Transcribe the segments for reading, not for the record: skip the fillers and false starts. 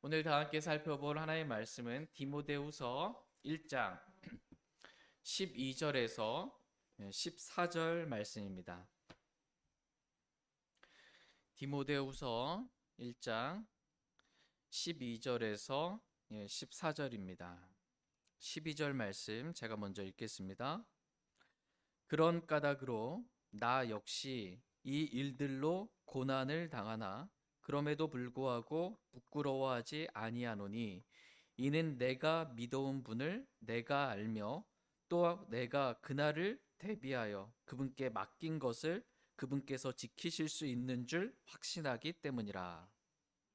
오늘 다 함께 살펴볼 하나님의 말씀은 디모데후서 1장 12절에서 14절 말씀입니다. 디모데후서 1장 12절에서 14절입니다. 12절 말씀 제가 먼저 읽겠습니다. 그런 까닭으로 나 역시 이 일들로 고난을 당하나 그럼에도 불구하고 부끄러워하지 아니하노니 이는 내가 믿어온 분을 내가 알며 또 내가 그날을 대비하여 그분께 맡긴 것을 그분께서 지키실 수 있는 줄 확신하기 때문이라.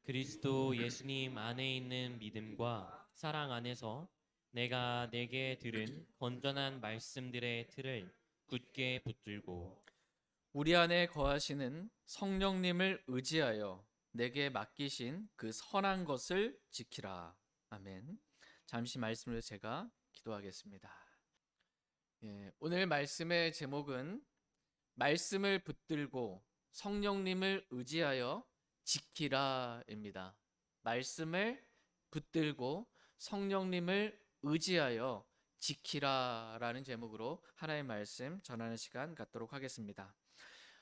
그리스도 예수님 안에 있는 믿음과 사랑 안에서 내가 내게 들은 건전한 말씀들의 틀을 굳게 붙들고 우리 안에 거하시는 성령님을 의지하여 내게 맡기신 그 선한 것을 지키라. 아멘. 잠시 말씀을 제가 기도하겠습니다. 오늘 말씀의 제목은 말씀을 붙들고 성령님을 의지하여 지키라입니다. 말씀을 붙들고 성령님을 의지하여 지키라라는 제목으로 하나님의 말씀 전하는 시간 갖도록 하겠습니다.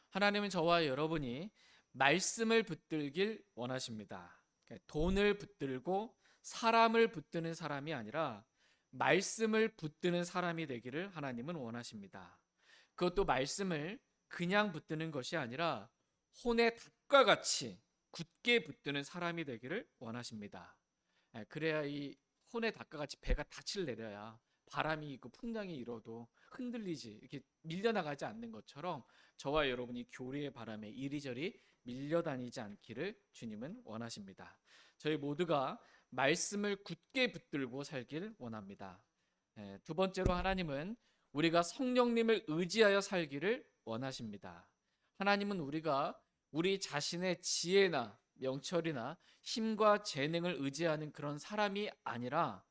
하나님은 저와 여러분이 말씀을 붙들길 원하십니다. 돈을 붙들고 사람을 붙드는 사람이 아니라 말씀을 붙드는 사람이 되기를 하나님은 원하십니다. 그것도 말씀을 그냥 붙드는 것이 아니라 혼의 닭과 같이 굳게 붙드는 사람이 되기를 원하십니다. 그래야 이 혼의 닭과 같이 배가 닻을 내려야 바람이 있고 풍랑이 일어도 흔들리지 이렇게 밀려나가지 않는 것처럼 저와 여러분이 교리의 바람에 이리저리 밀려다니지 않기를 주님은 원하십니다. 저희 모두가 말씀을 굳게 붙들고 살길 원합니다. 두 번째로 하나님은 우리가 성령님을 의지하여 살기를 원하십니다. 하나님은 우리가 우리 자신의 지혜나 명철이나 힘과 재능을 의지하는 그런 사람이 아니라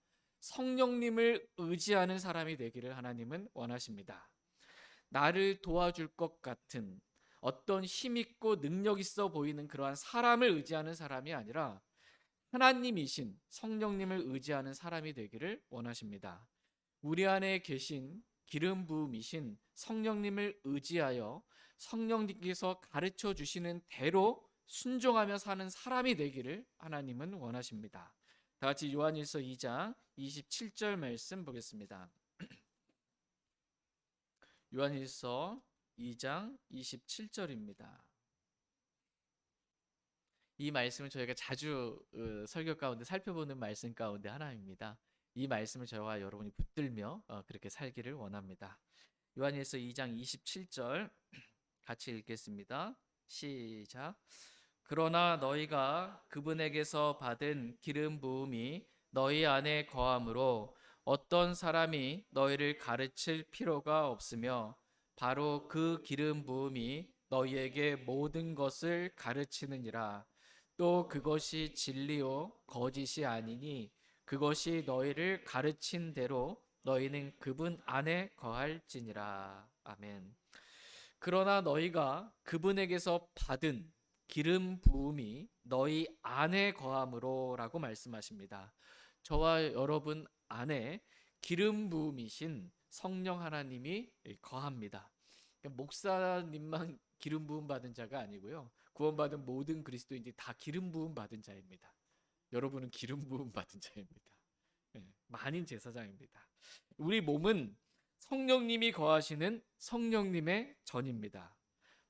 성령님을 의지하는 사람이 되기를 하나님은 원하십니다. 나를 도와줄 것 같은 어떤 힘있고 능력 있어 보이는 그러한 사람을 의지하는 사람이 아니라 하나님이신 성령님을 의지하는 사람이 되기를 원하십니다. 우리 안에 계신 기름 부음이신 성령님을 의지하여 성령님께서 가르쳐 주시는 대로 순종하며 사는 사람이 되기를 하나님은 원하십니다. 다 같이 요한일서 2장 27절 말씀 보겠습니다. 요한일서 2장 27절입니다. 이 말씀은 저희가 자주 설교 가운데 살펴보는 말씀 가운데 하나입니다. 이 말씀을 저와 여러분이 붙들며 그렇게 살기를 원합니다. 요한일서 2장 27절 같이 읽겠습니다. 시작. 그러나 너희가 그분에게서 받은 기름 부음이 너희 안에 거함으로 어떤 사람이 너희를 가르칠 필요가 없으며 바로 그 기름 부음이 너희에게 모든 것을 가르치느니라. 또 그것이 진리요 거짓이 아니니 그것이 너희를 가르친 대로 너희는 그분 안에 거할지니라. 아멘. 그러나 너희가 그분에게서 받은 기름 부음이 너희 안에 거함으로라고 말씀하십니다. 저와 여러분 안에 기름 부음이신 성령 하나님이 거합니다. 목사님만 기름 부음 받은 자가 아니고요. 구원받은 모든 그리스도인들이 다 기름 부음 받은 자입니다. 여러분은 기름 부음 받은 자입니다. 만인 제사장입니다. 우리 몸은 성령님이 거하시는 성령님의 전입니다.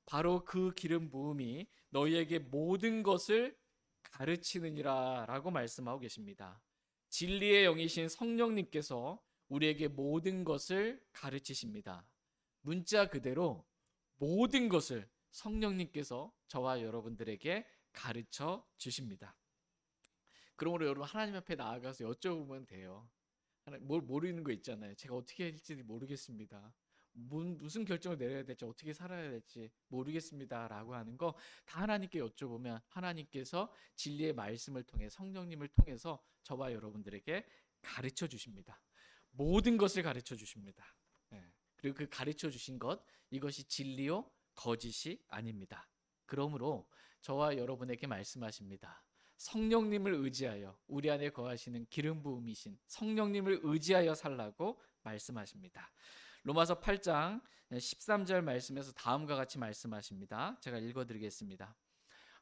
바로 그 기름 부음이 너희에게 모든 것을 가르치느니라 라고 말씀하고 계십니다. 진리의 영이신 성령님께서 우리에게 모든 것을 가르치십니다. 문자 그대로 모든 것을 성령님께서 저와 여러분들에게 가르쳐 주십니다. 그러므로 여러분 하나님 앞에 나아가서 여쭤보면 돼요. 뭘 모르는 거 있잖아요. 제가 어떻게 할지 모르겠습니다. 무슨 결정을 내려야 될지 어떻게 살아야 될지 모르겠습니다 라고 하는 거 다 하나님께 여쭤보면 하나님께서 진리의 말씀을 통해 성령님을 통해서 저와 여러분들에게 가르쳐 주십니다. 모든 것을 가르쳐 주십니다. 그리고 그 가르쳐 주신 것 이것이 진리요 거짓이 아닙니다. 그러므로 저와 여러분에게 말씀하십니다. 성령님을 의지하여, 우리 안에 거하시는 기름 부음이신 성령님을 의지하여 살라고 말씀하십니다. 로마서 8장 13절 말씀에서 다음과 같이 말씀하십니다. 제가 읽어드리겠습니다.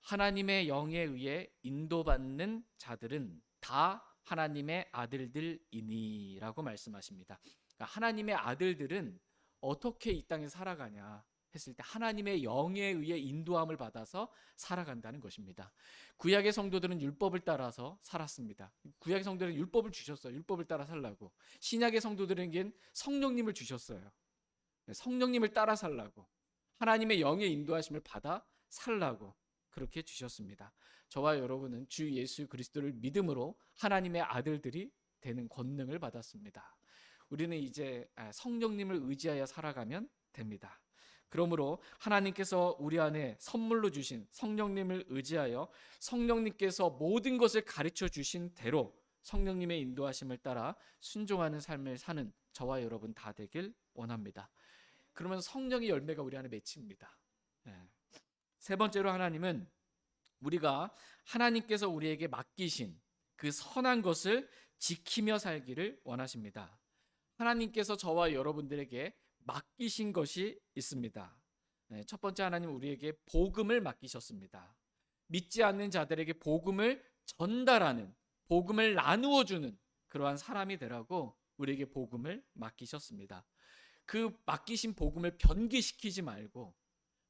하나님의 영에 의해 인도받는 자들은 다 하나님의 아들들이니 라고 말씀하십니다. 그러니까 하나님의 아들들은 어떻게 이 땅에 살아가냐 했을 때 하나님의 영에 의해 인도함을 받아서 살아간다는 것입니다. 구약의 성도들은 율법을 따라서 살았습니다. 구약의 성도들은 율법을 주셨어요. 율법을 따라 살라고. 신약의 성도들에겐 성령님을 주셨어요. 성령님을 따라 살라고. 하나님의 영의 인도하심을 받아 살라고 그렇게 주셨습니다. 저와 여러분은 주 예수 그리스도를 믿음으로 하나님의 아들들이 되는 권능을 받았습니다. 우리는 이제 성령님을 의지하여 살아가면 됩니다. 그러므로 하나님께서 우리 안에 선물로 주신 성령님을 의지하여 성령님께서 모든 것을 가르쳐 주신 대로 성령님의 인도하심을 따라 순종하는 삶을 사는 저와 여러분 다 되길 원합니다. 그러면 성령의 열매가 우리 안에 맺힙니다. 세 번째로 하나님은 우리가 하나님께서 우리에게 맡기신 그 선한 것을 지키며 살기를 원하십니다. 하나님께서 저와 여러분들에게 맡기신 것이 있습니다. 첫 번째, 하나님 우리에게 복음을 맡기셨습니다. 믿지 않는 자들에게 복음을 전달하는, 복음을 나누어 주는 그러한 사람이 되라고 우리에게 복음을 맡기셨습니다. 그 맡기신 복음을 변기시키지 말고,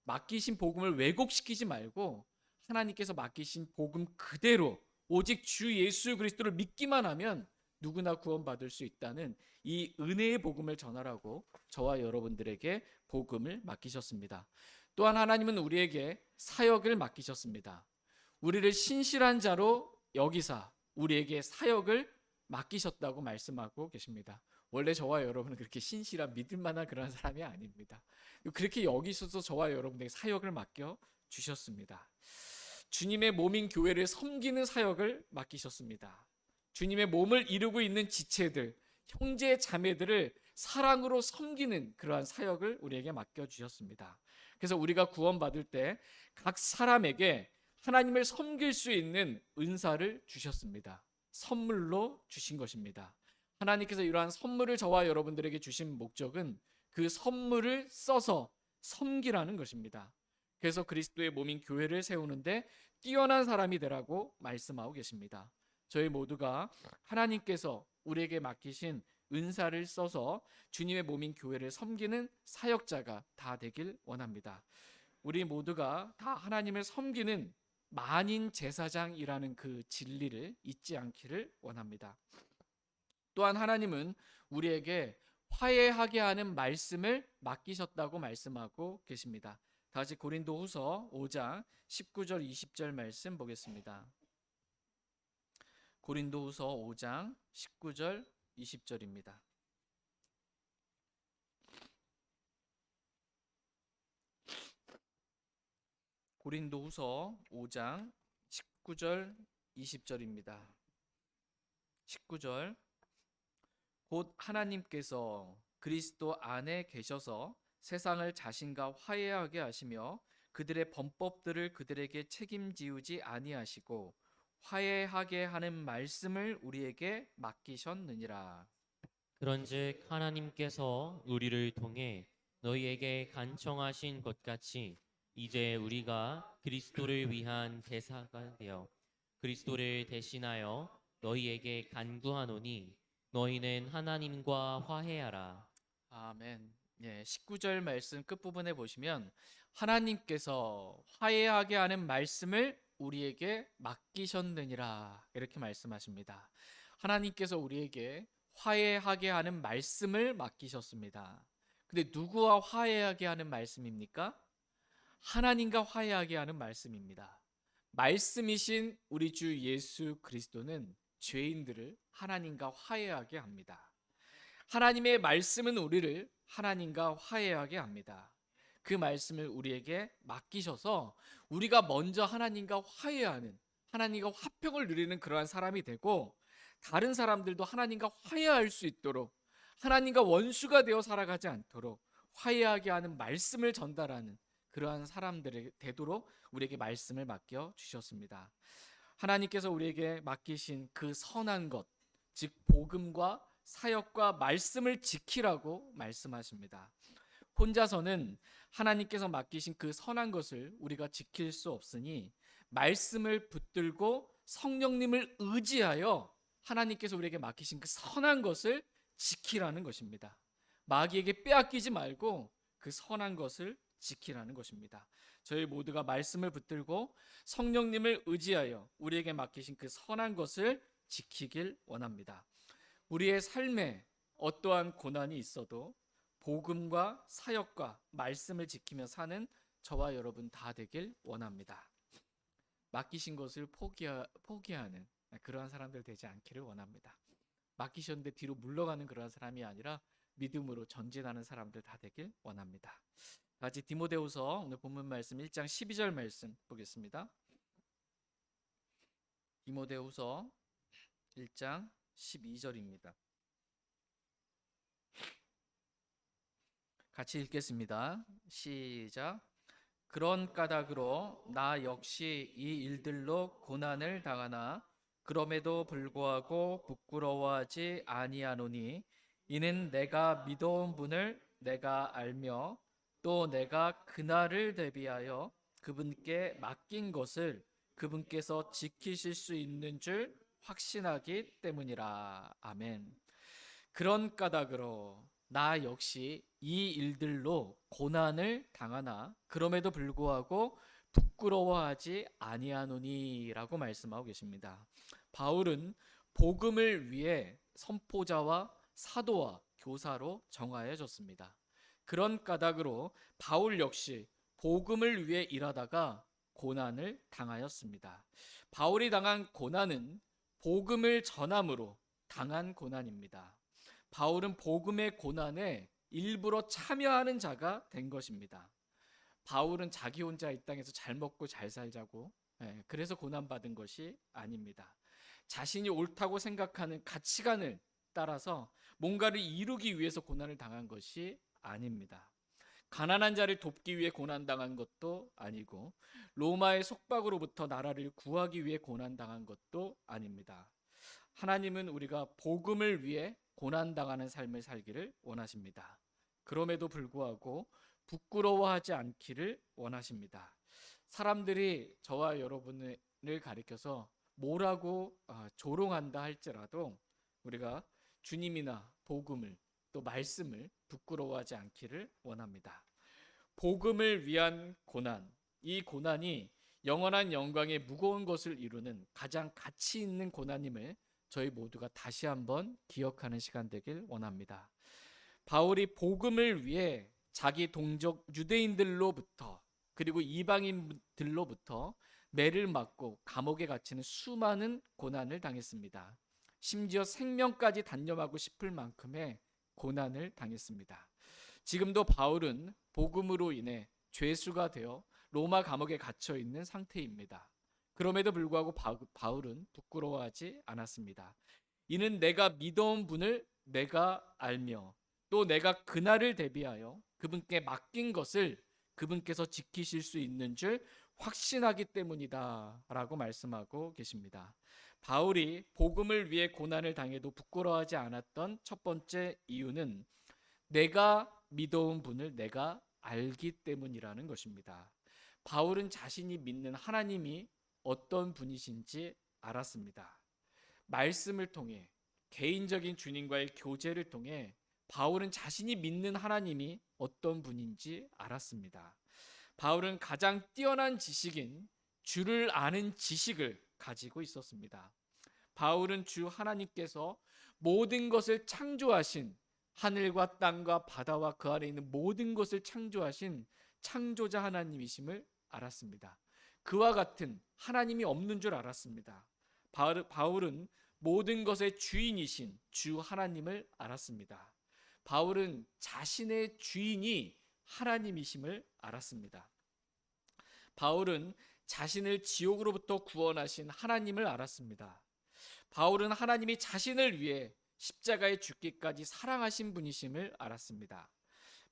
맡기신 복음을 왜곡시키지 말고 하나님께서 맡기신 복음 그대로 오직 주 예수 그리스도를 믿기만 하면 누구나 구원받을 수 있다는 이 은혜의 복음을 전하라고 저와 여러분들에게 복음을 맡기셨습니다. 또한 하나님은 우리에게 사역을 맡기셨습니다. 우리를 신실한 자로 여기사 우리에게 사역을 맡기셨다고 말씀하고 계십니다. 원래 저와 여러분은 그렇게 신실한 믿을 만한 그런 사람이 아닙니다. 그렇게 여기셔서 저와 여러분에게 사역을 맡겨 주셨습니다. 주님의 몸인 교회를 섬기는 사역을 맡기셨습니다. 주님의 몸을 이루고 있는 지체들, 형제 자매들을 사랑으로 섬기는 그러한 사역을 우리에게 맡겨주셨습니다. 그래서 우리가 구원받을 때 각 사람에게 하나님을 섬길 수 있는 은사를 주셨습니다. 선물로 주신 것입니다. 하나님께서 이러한 선물을 저와 여러분들에게 주신 목적은 그 선물을 써서 섬기라는 것입니다. 그래서 그리스도의 몸인 교회를 세우는데 뛰어난 사람이 되라고 말씀하고 계십니다. 저희 모두가 하나님께서 우리에게 맡기신 은사를 써서 주님의 몸인 교회를 섬기는 사역자가 다 되길 원합니다. 우리 모두가 다 하나님을 섬기는 만인 제사장이라는 그 진리를 잊지 않기를 원합니다. 또한 하나님은 우리에게 화해하게 하는 말씀을 맡기셨다고 말씀하고 계십니다. 다시 고린도후서 5장 19절 20절 말씀 보겠습니다. 고린도후서 5장 19절 20절입니다. 고린도후서 5장 19절 20절입니다. 19절 곧 하나님께서 그리스도 안에 계셔서 세상을 자신과 화해하게 하시며 그들의 범법들을 그들에게 책임지우지 아니하시고 화해하게 하는 말씀을 우리에게 맡기셨느니라. 그런즉 하나님께서 우리를 통해 너희에게 간청하신 것 같이 이제 우리가 그리스도를 위한 대사가 되어 그리스도를 대신하여 너희에게 간구하노니 너희는 하나님과 화해하라. 아멘. 19절 말씀 끝부분에 보시면 하나님께서 화해하게 하는 말씀을 우리에게 맡기셨느니라 이렇게 말씀하십니다. 하나님께서 우리에게 화해하게 하는 말씀을 맡기셨습니다. 근데 누구와 화해하게 하는 말씀입니까? 하나님과 화해하게 하는 말씀입니다. 말씀이신 우리 주 예수 그리스도는 죄인들을 하나님과 화해하게 합니다. 하나님의 말씀은 우리를 하나님과 화해하게 합니다. 그 말씀을 우리에게 맡기셔서 우리가 먼저 하나님과 화해하는, 하나님과 화평을 누리는 그러한 사람이 되고 다른 사람들도 하나님과 화해할 수 있도록 하나님과 원수가 되어 살아가지 않도록 화해하게 하는 말씀을 전달하는 그러한 사람들이 되도록 우리에게 말씀을 맡겨 주셨습니다. 하나님께서 우리에게 맡기신 그 선한 것, 즉 복음과 사역과 말씀을 지키라고 말씀하십니다. 혼자서는 하나님께서 맡기신 그 선한 것을 우리가 지킬 수 없으니 말씀을 붙들고 성령님을 의지하여 하나님께서 우리에게 맡기신 그 선한 것을 지키라는 것입니다. 마귀에게 빼앗기지 말고 그 선한 것을 지키라는 것입니다. 저희 모두가 말씀을 붙들고 성령님을 의지하여 우리에게 맡기신 그 선한 것을 지키길 원합니다. 우리의 삶에 어떠한 고난이 있어도 복음과 사역과 말씀을 지키며 사는 저와 여러분 다 되길 원합니다. 맡기신 것을 포기하는 그러한 사람들 되지 않기를 원합니다. 맡기셨는데 뒤로 물러가는 그러한 사람이 아니라 믿음으로 전진하는 사람들 다 되길 원합니다. 같이 디모데후서 오늘 본문 말씀 1장 12절 말씀 보겠습니다. 디모데후서 1장 12절입니다. 같이 읽겠습니다. 시작. 그런 까닭으로 나 역시 이 일들로 고난을 당하나 그럼에도 불구하고 부끄러워하지 아니하노니 이는 내가 믿어온 분을 내가 알며 또 내가 그날을 대비하여 그분께 맡긴 것을 그분께서 지키실 수 있는 줄 확신하기 때문이라. 아멘. 그런 까닭으로 나 역시 이 일들로 고난을 당하나 그럼에도 불구하고 부끄러워하지 아니하노니라고 말씀하고 계십니다. 바울은 복음을 위해 선포자와 사도와 교사로 정하여졌습니다. 그런 까닭으로 바울 역시 복음을 위해 일하다가 고난을 당하였습니다. 바울이 당한 고난은 복음을 전함으로 당한 고난입니다. 바울은 복음의 고난에 일부러 참여하는 자가 된 것입니다. 바울은 자기 혼자 이 땅에서 잘 먹고 잘 살자고 그래서 고난받은 것이 아닙니다. 자신이 옳다고 생각하는 가치관을 따라서 뭔가를 이루기 위해서 고난을 당한 것이 아닙니다. 가난한 자를 돕기 위해 고난당한 것도 아니고 로마의 속박으로부터 나라를 구하기 위해 고난당한 것도 아닙니다. 하나님은 우리가 복음을 위해 고난당하는 삶을 살기를 원하십니다. 그럼에도 불구하고 부끄러워하지 않기를 원하십니다. 사람들이 저와 여러분을 가리켜서 뭐라고 조롱한다 할지라도 우리가 주님이나 복음을 또 말씀을 부끄러워하지 않기를 원합니다. 복음을 위한 고난, 이 고난이 영원한 영광의 무거운 것을 이루는 가장 가치 있는 고난임을 저희 모두가 다시 한번 기억하는 시간 되길 원합니다. 바울이 복음을 위해 자기 동족 유대인들로부터 그리고 이방인들로부터 매를 맞고 감옥에 갇히는 수많은 고난을 당했습니다. 심지어 생명까지 단념하고 싶을 만큼의 고난을 당했습니다. 지금도 바울은 복음으로 인해 죄수가 되어 로마 감옥에 갇혀 있는 상태입니다. 그럼에도 불구하고 바울은 부끄러워하지 않았습니다. 이는 내가 믿어온 분을 내가 알며 또 내가 그날을 대비하여 그분께 맡긴 것을 그분께서 지키실 수 있는 줄 확신하기 때문이다 라고 말씀하고 계십니다. 바울이 복음을 위해 고난을 당해도 부끄러워하지 않았던 첫 번째 이유는 내가 믿어온 분을 내가 알기 때문이라는 것입니다. 바울은 자신이 믿는 하나님이 어떤 분이신지 알았습니다. 말씀을 통해 개인적인 주님과의 교제를 통해 바울은 자신이 믿는 하나님이 어떤 분인지 알았습니다. 바울은 가장 뛰어난 지식인 주를 아는 지식을 가지고 있었습니다. 바울은 주 하나님께서 모든 것을 창조하신 하늘과 땅과 바다와 그 안에 있는 모든 것을 창조하신 창조자 하나님이심을 알았습니다. 그와 같은 하나님이 없는 줄 알았습니다. 바울은 모든 것의 주인이신 주 하나님을 알았습니다. 바울은 자신의 주인이 하나님이심을 알았습니다. 바울은 자신을 지옥으로부터 구원하신 하나님을 알았습니다. 바울은 하나님이 자신을 위해 십자가에 죽기까지 사랑하신 분이심을 알았습니다.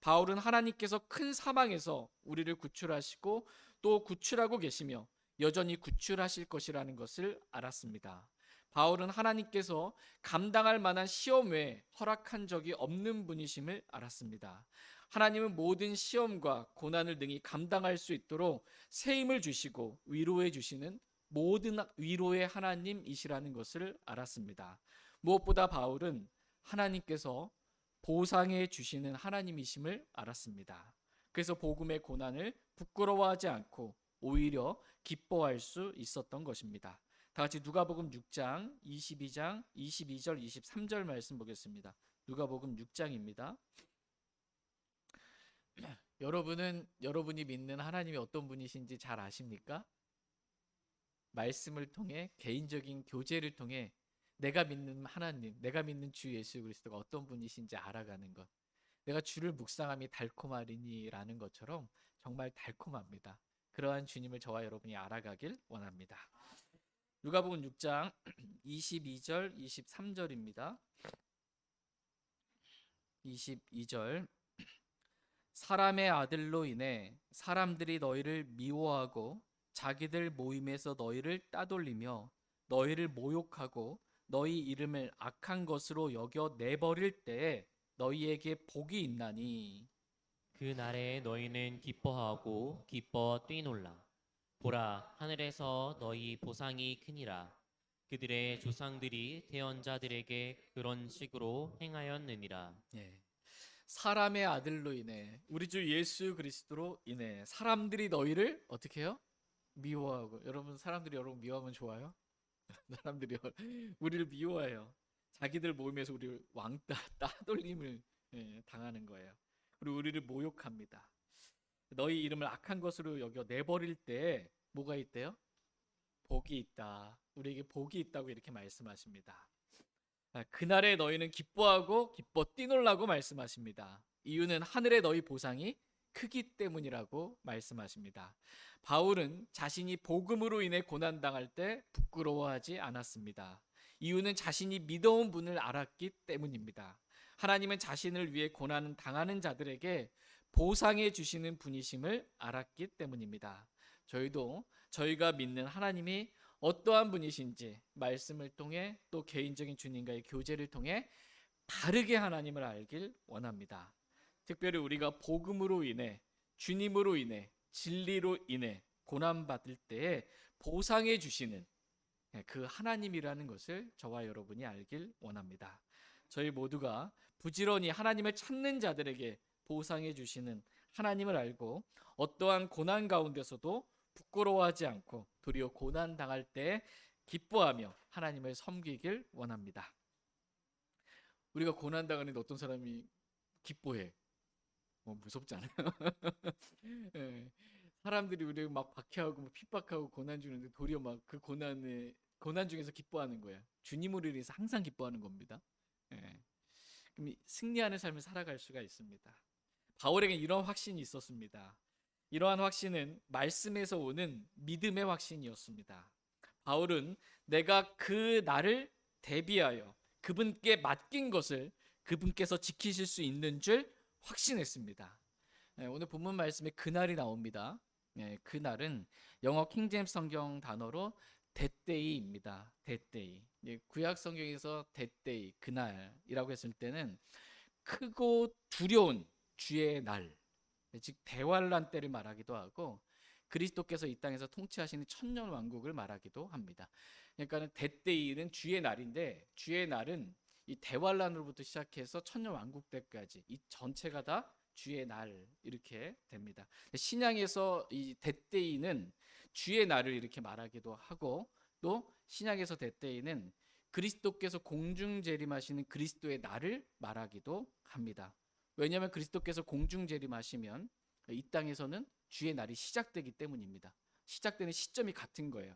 바울은 하나님께서 큰 사망에서 우리를 구출하시고 또 구출하고 계시며 여전히 구출하실 것이라는 것을 알았습니다. 바울은 하나님께서 감당할 만한 시험 외에 허락한 적이 없는 분이심을 알았습니다. 하나님은 모든 시험과 고난을 능히 감당할 수 있도록 새 힘을 주시고 위로해 주시는 모든 위로의 하나님이시라는 것을 알았습니다. 무엇보다 바울은 하나님께서 보상해 주시는 하나님이심을 알았습니다. 그래서 복음의 고난을 부끄러워하지 않고 오히려 기뻐할 수 있었던 것입니다. 다 같이 누가복음 6장 22장 22절 23절 말씀 보겠습니다. 누가복음 6장입니다. 여러분은 여러분이 믿는 하나님이 어떤 분이신지 잘 아십니까? 말씀을 통해 개인적인 교제를 통해 내가 믿는 하나님, 내가 믿는 주 예수 그리스도가 어떤 분이신지 알아가는 것. 내가 주를 묵상함이 달콤하리니라는 것처럼 정말 달콤합니다. 그러한 주님을 저와 여러분이 알아가길 원합니다. 누가복음 6장 22절 23절입니다. 22절 사람의 아들로 인해 사람들이 너희를 미워하고 자기들 모임에서 너희를 따돌리며 너희를 모욕하고 너희 이름을 악한 것으로 여겨 내버릴 때에 너희에게 복이 있나니 그 날에 너희는 기뻐하고 기뻐 뛰놀라. 보라, 하늘에서 너희 보상이 크니라. 그들의 조상들이 태언자들에게 그런 식으로 행하였느니라. 예. 사람의 아들로 인해 우리 주 예수 그리스도로 인해 사람들이 너희를 어떻게 해요? 미워하고. 여러분 사람들이 여러분 미워하면 좋아요? 사람들이 우리를 미워해요. 자기들 모임에서 우리를 왕따 따돌림을 당하는 거예요. 그리고 우리를 모욕합니다. 너희 이름을 악한 것으로 여겨 내버릴 때 뭐가 있대요? 복이 있다. 우리에게 복이 있다고 이렇게 말씀하십니다. 그날에 너희는 기뻐하고 기뻐 뛰놀라고 말씀하십니다. 이유는 하늘에 너희 보상이 크기 때문이라고 말씀하십니다. 바울은 자신이 복음으로 인해 고난당할 때 부끄러워하지 않았습니다. 이유는 자신이 믿어온 분을 알았기 때문입니다. 하나님은 자신을 위해 고난을 당하는 자들에게 보상해 주시는 분이심을 알았기 때문입니다. 저희도 저희가 믿는 하나님이 어떠한 분이신지 말씀을 통해 또 개인적인 주님과의 교제를 통해 바르게 하나님을 알길 원합니다. 특별히 우리가 복음으로 인해 주님으로 인해 진리로 인해 고난받을 때에 보상해 주시는 그 하나님이라는 것을 저와 여러분이 알길 원합니다. 저희 모두가 부지런히 하나님을 찾는 자들에게 보상해 주시는 하나님을 알고 어떠한 고난 가운데서도 부끄러워하지 않고 도리어 고난 당할 때 기뻐하며 하나님을 섬기길 원합니다. 우리가 고난 당하는데 어떤 사람이 기뻐해? 무섭지 않아요? 예. 사람들이 우리를 막 박해하고 핍박하고 고난 주는데 도리어 막 그 고난 중에서 기뻐하는 거야. 주님으로 인해서 항상 기뻐하는 겁니다. 예. 그럼 승리하는 삶을 살아갈 수가 있습니다. 바울에게는 이런 확신이 있었습니다. 이러한 확신은 말씀에서 오는 믿음의 확신이었습니다. 바울은 내가 그 날을 대비하여 그분께 맡긴 것을 그분께서 지키실 수 있는 줄 확신했습니다. 오늘 본문 말씀에 그날이 나옵니다. 그날은 영어 킹제임스 성경 단어로 데데이입니다. 데데이. 구약 성경에서 데데이, 그날이라고 했을 때는 크고 두려운 주의 날, 즉 대환란 때를 말하기도 하고 그리스도께서 이 땅에서 통치하시는 천년 왕국을 말하기도 합니다. 그러니까는 데데이는 주의 날인데 주의 날은 이 대환란으로부터 시작해서 천년 왕국 때까지 이 전체가 다 주의 날 이렇게 됩니다. 신약에서 이 데데이는 주의 날을 이렇게 말하기도 하고 또 신약에서 데데이는 그리스도께서 공중 재림하시는 그리스도의 날을 말하기도 합니다. 왜냐하면 그리스도께서 공중 재림하시면 이 땅에서는 주의 날이 시작되기 때문입니다. 시작되는 시점이 같은 거예요.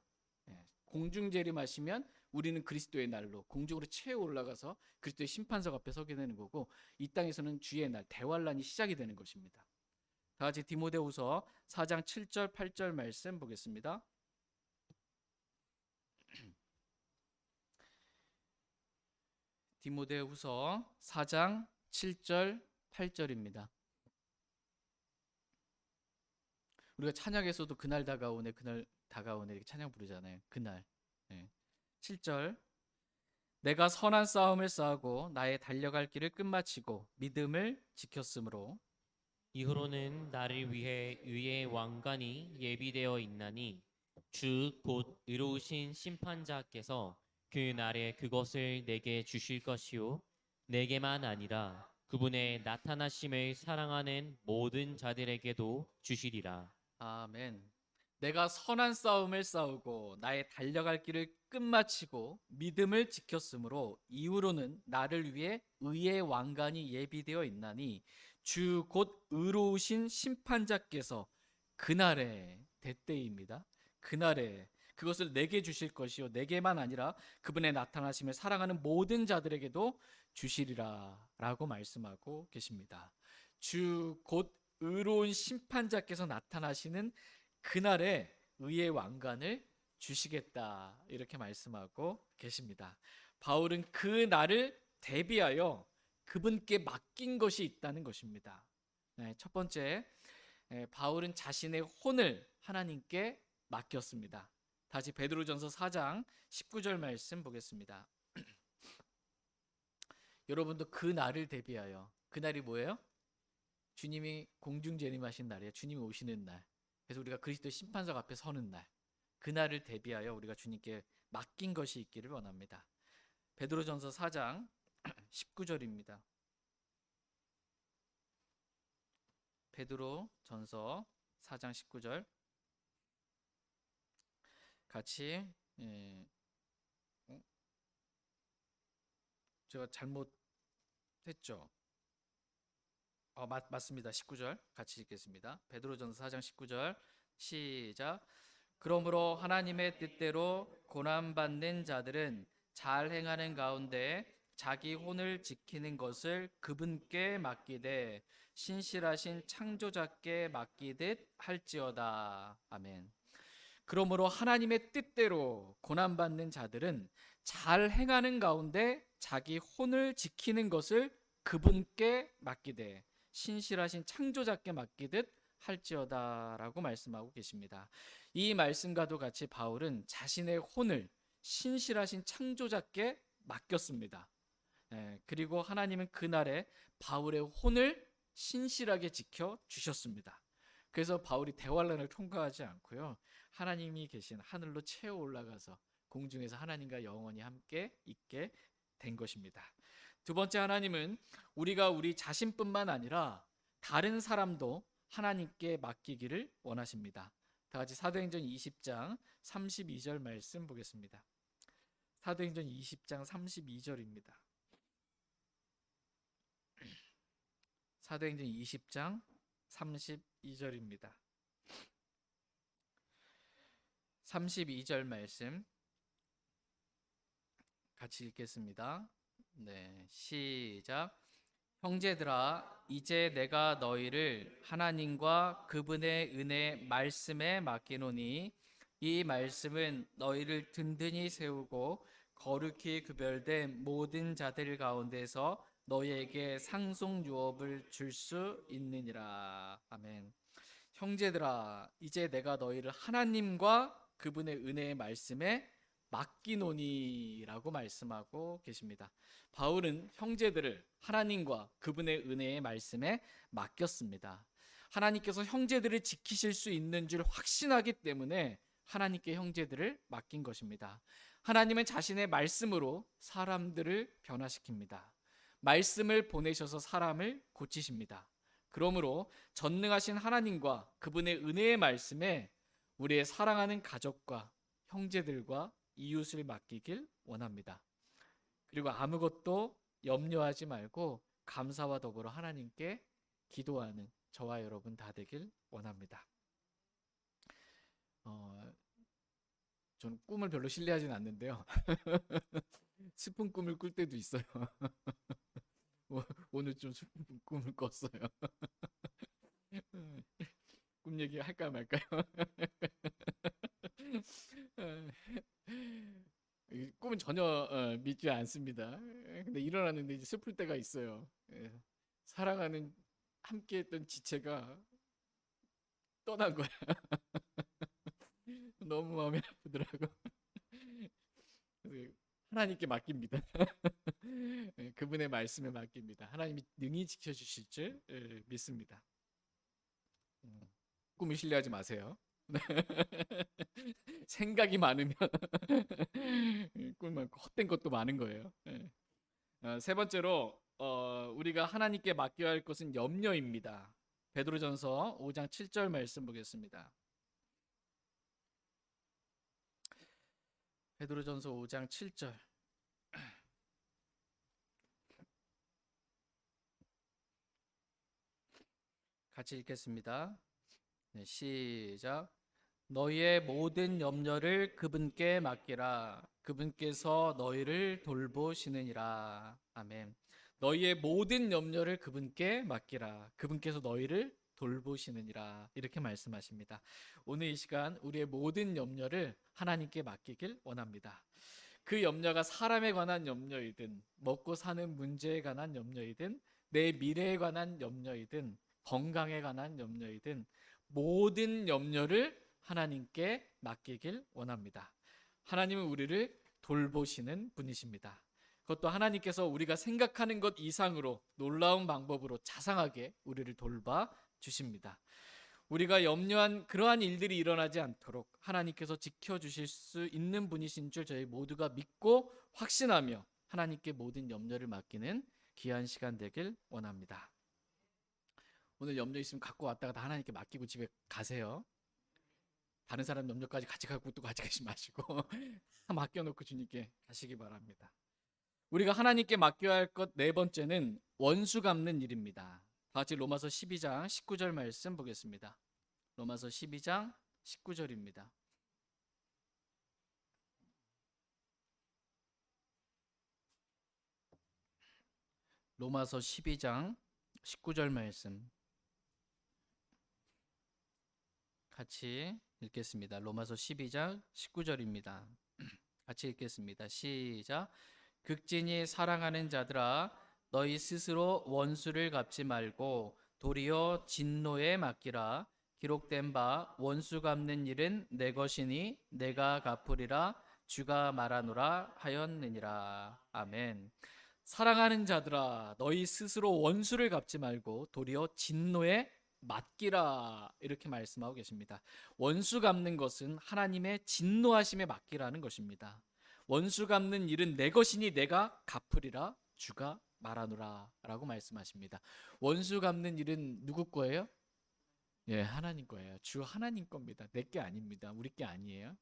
공중 재림하시면 우리는 그리스도의 날로 공중으로 채워 올라가서 그리스도의 심판석 앞에 서게 되는 거고 이 땅에서는 주의 날 대환란이 시작이 되는 것입니다. 다 같이 디모데후서 4장 7절 8절 말씀 보겠습니다. 디모데후서 4장 7절 8절입니다. 우리가 찬양에서도 그날 다가오네 그날 다가오네 이렇게 찬양 부르잖아요. 그날. 예. 7절 내가 선한 싸움을 싸우고 나의 달려갈 길을 끝마치고 믿음을 지켰으므로 이후로는 나를 위해 의의 왕관이 예비되어 있나니 주 곧 의로우신 심판자께서 그 날에 그것을 내게 주실 것이요 내게만 아니라 그분의 나타나심을 사랑하는 모든 자들에게도 주시리라. 아멘. 내가 선한 싸움을 싸우고 나의 달려갈 길을 끝마치고 믿음을 지켰으므로 이후로는 나를 위해 의의 왕관이 예비되어 있나니 주 곧 의로우신 심판자께서 그날에 대때입니다. 그날에 그것을 내게 주실 것이요 내게만 아니라 그분의 나타나심을 사랑하는 모든 자들에게도 주시리라라고 말씀하고 계십니다. 주 곧 의로운 심판자께서 나타나시는 그날에 의의 왕관을 주시겠다 이렇게 말씀하고 계십니다. 바울은 그 날을 대비하여 그분께 맡긴 것이 있다는 것입니다. 네, 첫 번째, 바울은 자신의 혼을 하나님께 맡겼습니다. 다시 베드로전서 4장 19절 말씀 보겠습니다. 여러분도 그 날을 대비하여, 그 날이 뭐예요? 주님이 공중 재림하신 날이에요. 주님이 오시는 날. 그래서 우리가 그리스도의 심판석 앞에 서는 날, 그날을 대비하여 우리가 주님께 맡긴 것이 있기를 원합니다. 베드로전서 4장 19절입니다. 베드로전서 4장 19절 같이 제가 잘못했죠? 맞습니다. 19절 같이 읽겠습니다. 베드로전서 4장 19절 시작. 그러므로 하나님의 뜻대로 고난받는 자들은 잘 행하는 가운데 자기 혼을 지키는 것을 그분께 맡기되 신실하신 창조자께 맡기듯 할지어다. 아멘. 그러므로 하나님의 뜻대로 고난받는 자들은 잘 행하는 가운데 자기 혼을 지키는 것을 그분께 맡기되 신실하신 창조자께 맡기듯 할지어다라고 말씀하고 계십니다. 이 말씀과도 같이 바울은 자신의 혼을 신실하신 창조자께 맡겼습니다. 그리고 하나님은 그날에 바울의 혼을 신실하게 지켜 주셨습니다. 그래서 바울이 대환란을 통과하지 않고요, 하나님이 계신 하늘로 채어 올라가서 공중에서 하나님과 영원히 함께 있게 된 것입니다. 두 번째, 하나님은 우리가 우리 자신뿐만 아니라 다른 사람도 하나님께 맡기기를 원하십니다. 다 같이 사도행전 20장 32절 말씀 보겠습니다. 사도행전 20장 32절입니다. 사도행전 20장 32절입니다. 32절 말씀 같이 읽겠습니다. 네, 시작. 형제들아, 이제 내가 너희를 하나님과 그분의 은혜 말씀에 맡기노니 이 말씀은 너희를 든든히 세우고 거룩히 구별된 모든 자들 가운데서 너희에게 상속 유업을 줄 수 있느니라. 아멘. 형제들아, 이제 내가 너희를 하나님과 그분의 은혜의 말씀에 맡기노니라고 말씀하고 계십니다. 바울은 형제들을 하나님과 그분의 은혜의 말씀에 맡겼습니다. 하나님께서 형제들을 지키실 수 있는 줄 확신하기 때문에 하나님께 형제들을 맡긴 것입니다. 하나님은 자신의 말씀으로 사람들을 변화시킵니다. 말씀을 보내셔서 사람을 고치십니다. 그러므로 전능하신 하나님과 그분의 은혜의 말씀에 우리의 사랑하는 가족과 형제들과 이웃을 맡기길 원합니다. 그리고 아무것도 염려하지 말고 감사와 더불어 하나님께 기도하는 저와 여러분 다 되길 원합니다. 저는 꿈을 별로 신뢰하진 않는데요. 슬픈 꿈을 꿀 때도 있어요. 오늘 좀 슬픈 꿈을 꿨어요. 꿈 얘기 할까 말까요? 꿈은 전혀 믿지 않습니다. 근데 일어났는데 이제 슬플 때가 있어요. 사랑하는 함께했던 지체가 떠난 거야. 너무 마음이 아프더라고. 그래서 하나님께 맡깁니다. 예, 그분의 말씀에 맡깁니다. 하나님이 능히 지켜주실 줄 믿습니다. 꿈을 신뢰하지 마세요. 생각이 많으면 꿈 많고 헛된 것도 많은 거예요. 예. 세 번째로 우리가 하나님께 맡겨야 할 것은 염려입니다. 베드로전서 5장 7절 말씀 보겠습니다. 베드로전서 5장 7절 같이 읽겠습니다. 네, 시작. 너희의 모든 염려를 그분께 맡기라. 그분께서 너희를 돌보시느니라. 아멘. 너희의 모든 염려를 그분께 맡기라. 그분께서 너희를 돌보시느니라. 이렇게 말씀하십니다. 오늘 이 시간 우리의 모든 염려를 하나님께 맡기길 원합니다. 그 염려가 사람에 관한 염려이든 먹고 사는 문제에 관한 염려이든 내 미래에 관한 염려이든 건강에 관한 염려이든 모든 염려를 하나님께 맡기길 원합니다. 하나님은 우리를 돌보시는 분이십니다. 그것도 하나님께서 우리가 생각하는 것 이상으로 놀라운 방법으로 자상하게 우리를 돌봐 주십니다. 우리가 염려한 그러한 일들이 일어나지 않도록 하나님께서 지켜주실 수 있는 분이신 줄 저희 모두가 믿고 확신하며 하나님께 모든 염려를 맡기는 귀한 시간 되길 원합니다. 오늘 염려 있으면 갖고 왔다가 다 하나님께 맡기고 집에 가세요. 다른 사람 염려까지 같이 갖고 또 같이 가지 마시고 다 맡겨놓고 주님께 가시기 바랍니다. 우리가 하나님께 맡겨야 할 것 네 번째는 원수 갚는 일입니다. 다 같이 로마서 12장 19절 말씀 보겠습니다. 로마서 12장 19절입니다. 로마서 12장 19절 말씀 같이 읽겠습니다. 로마서 12장 19절입니다. 같이 읽겠습니다. 시작. 극진히 사랑하는 자들아 너희 스스로 원수를 갚지 말고 도리어 진노에 맡기라. 기록된 바 원수 갚는 일은 내 것이니 내가 갚으리라 주가 말하노라 하였느니라. 아멘. 사랑하는 자들아 너희 스스로 원수를 갚지 말고 도리어 진노에 맡기라 이렇게 말씀하고 계십니다. 원수 갚는 것은 하나님의 진노하심에 맡기라는 것입니다. 원수 갚는 일은 내 것이니 내가 갚으리라 주가 말하노라 라고 말씀하십니다. 원수 갚는 일은 누구 거예요? 예, 하나님 거예요. 주 하나님 겁니다. 내 게 아닙니다. 우리 게 아니에요.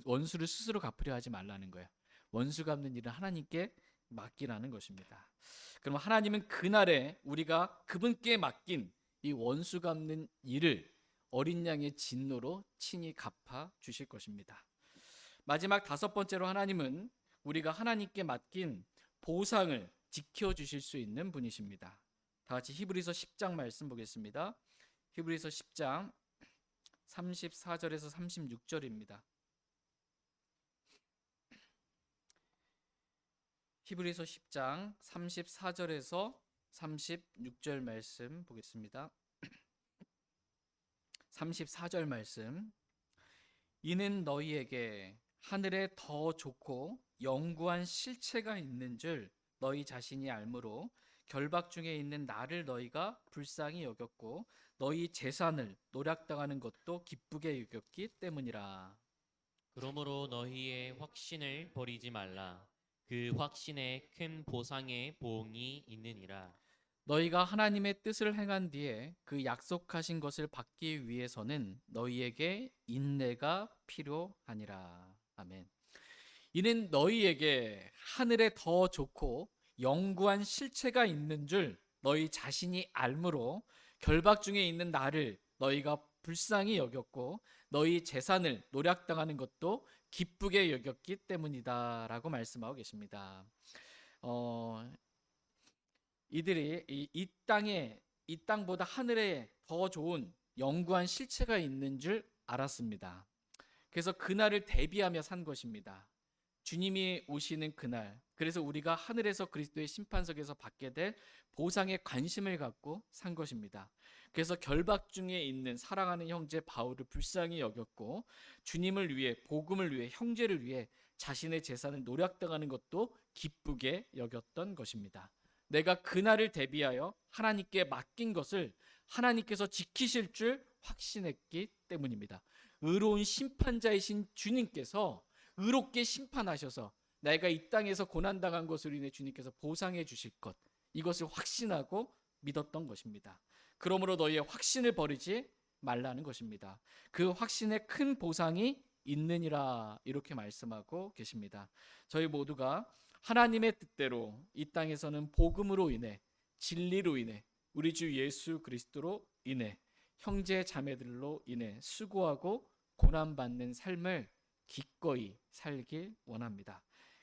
원수를 스스로 갚으려 하지 말라는 거예요. 원수 갚는 일은 하나님께 맡기라는 것입니다. 그럼 하나님은 그날에 우리가 그분께 맡긴 이 원수 갚는 일을 어린 양의 진노로 친히 갚아 주실 것입니다. 마지막 다섯 번째로 하나님은 우리가 하나님께 맡긴 보상을 지켜주실 수 있는 분이십니다. 다 같이 히브리서 10장 말씀 보겠습니다. 히브리서 10장 34절에서 36절입니다. 히브리서 10장 34절에서 36절 말씀 보겠습니다. 34절 말씀. 이는 너희에게 하늘에 더 좋고 영구한 실체가 있는 줄 너희 자신이 알므로 결박 중에 있는 나를 너희가 불쌍히 여겼고 너희 재산을 노략당하는 것도 기쁘게 여겼기 때문이라. 그러므로 너희의 확신을 버리지 말라. 그 확신에 큰 보상의 보응이 있느니라. 너희가 하나님의 뜻을 행한 뒤에 그 약속하신 것을 받기 위해서는 너희에게 인내가 필요하니라. 아멘. 이는 너희에게 하늘에 더 좋고 영구한 실체가 있는 줄 너희 자신이 알므로 결박 중에 있는 나를 너희가 불쌍히 여겼고 너희 재산을 노략당하는 것도 기쁘게 여겼기 때문이다 라고 말씀하고 계십니다. 이들이 이 땅보다 하늘에 더 좋은 영구한 실체가 있는 줄 알았습니다. 그래서 그날을 대비하며 산 것입니다. 주님이 오시는 그날, 그래서 우리가 하늘에서 그리스도의 심판석에서 받게 될 보상에 관심을 갖고 산 것입니다. 그래서 결박 중에 있는 사랑하는 형제 바울을 불쌍히 여겼고 주님을 위해, 복음을 위해, 형제를 위해 자신의 재산을 노략당하는 것도 기쁘게 여겼던 것입니다. 내가 그날을 대비하여 하나님께 맡긴 것을 하나님께서 지키실 줄 확신했기 때문입니다. 의로운 심판자이신 주님께서 의롭게 심판하셔서 내가 이 땅에서 고난당한 것으로 인해 주님께서 보상해 주실 것, 이것을 확신하고 믿었던 것입니다. 그러므로 너희의 확신을 버리지 말라는 것입니다. 그 확신에 큰 보상이 있느니라, 이렇게 말씀하고 계십니다. 저희 모두가 하나님의 뜻대로 이 땅에서는 복음으로 인해, 진리로 인해, 우리 주 예수 그리스도로 인해, 형제 자매들로 인해 수고하고 고난받는 삶을 기꺼이 살길 원합니다.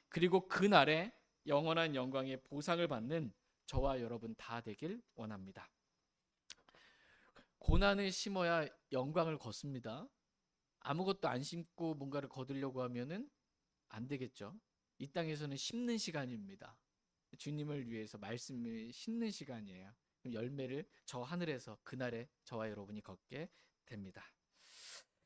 그리고 그날에 영원한 영광의 보상을 받는 저와 여러분 다 되길 원합니다. 고난을 심어야 영광을 거습니다. 아무것도 안 심고 뭔가를 거두려고 하면은 안 되겠죠. 이 땅에서는 심는 시간입니다. 주님을 위해서 말씀을 심는 시간이에요. 열매를 저 하늘에서 그날에 저와 여러분이 걷게 됩니다.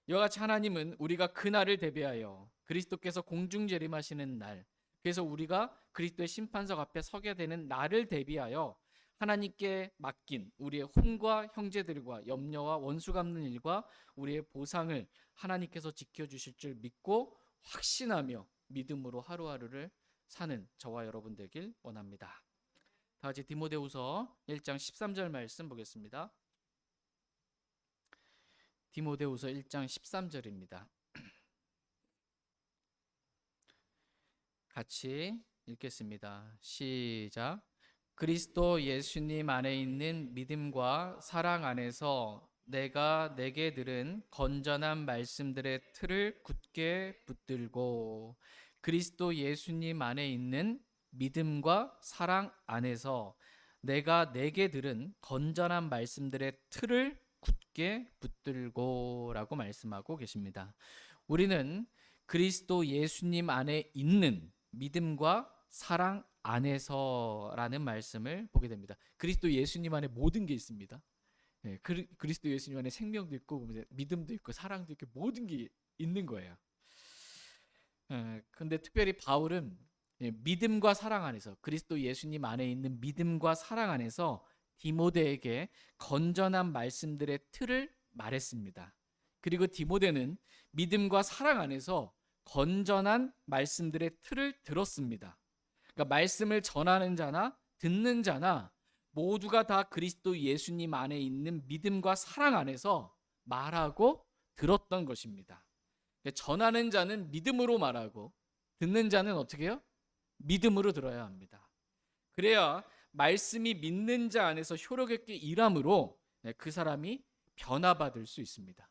이와 같이 하나님은 우리가 그날을 대비하여 그리스도께서 공중 재림하시는 날, 그래서 우리가 그리스도의 심판석 앞에 서게 되는 날을 대비하여 하나님께 맡긴 우리의 혼과 형제들과 염려와 원수 갚는 일과 우리의 보상을 하나님께서 지켜주실 줄 믿고 확신하며 믿음으로 하루하루를 사는 저와 여러분 되길 원합니다. 다 같이 디모데후서 1장 13절 말씀 보겠습니다. 디모데후서 1장 13절입니다. 같이 읽겠습니다. 시작. 그리스도 예수님 안에 있는 믿음과 사랑 안에서 내가 내게 들은 건전한 말씀들의 틀을 굳게 붙들고, 그리스도 예수님 안에 있는 믿음과 사랑 안에서 내가 내게 들은 건전한 말씀들의 틀을 굳게 붙들고 라고 말씀하고 계십니다. 우리는 그리스도 예수님 안에 있는 믿음과 사랑 안에서라는 말씀을 보게 됩니다. 그리스도 예수님 안에 모든 게 있습니다. 네, 그리스도 예수님 안에 생명도 있고 믿음도 있고 사랑도 있고 모든 게 있는 거예요. 근데 특별히 바울은 믿음과 사랑 안에서, 그리스도 예수님 안에 있는 믿음과 사랑 안에서 디모데에게 건전한 말씀들의 틀을 말했습니다. 그리고 디모데는 믿음과 사랑 안에서 건전한 말씀들의 틀을 들었습니다. 그러니까 말씀을 전하는 자나 듣는 자나 모두가 다 그리스도 예수님 안에 있는 믿음과 사랑 안에서 말하고 들었던 것입니다. 전하는 자는 믿음으로 말하고 듣는 자는 어떻게 해요? 믿음으로 들어야 합니다. 그래야 말씀이 믿는 자 안에서 효력 있게 일함으로 그 사람이 변화받을 수 있습니다.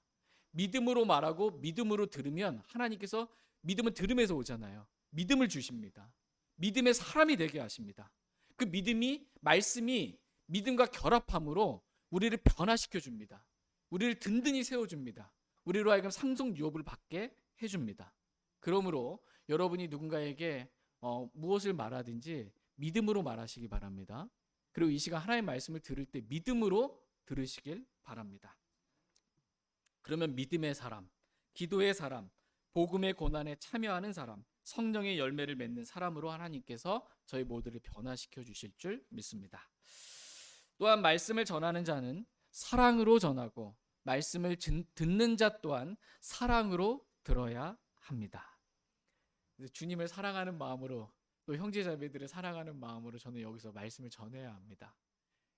믿음으로 말하고 믿음으로 들으면 하나님께서, 믿음은 들음에서 오잖아요. 믿음을 주십니다. 믿음의 사람이 되게 하십니다. 그 믿음이, 말씀이 믿음과 결합함으로 우리를 변화시켜 줍니다. 우리를 든든히 세워줍니다. 우리로 하여금 상속 유업을 받게 해줍니다. 그러므로 여러분이 누군가에게 무엇을 말하든지 믿음으로 말하시기 바랍니다. 그리고 이 시간 하나님의 말씀을 들을 때 믿음으로 들으시길 바랍니다. 그러면 믿음의 사람, 기도의 사람, 복음의 고난에 참여하는 사람, 성령의 열매를 맺는 사람으로 하나님께서 저희 모두를 변화시켜 주실 줄 믿습니다. 또한 말씀을 전하는 자는 사랑으로 전하고 말씀을 듣는 자 또한 사랑으로 들어야 합니다. 주님을 사랑하는 마음으로, 또 형제자매들을 사랑하는 마음으로 저는 여기서 말씀을 전해야 합니다.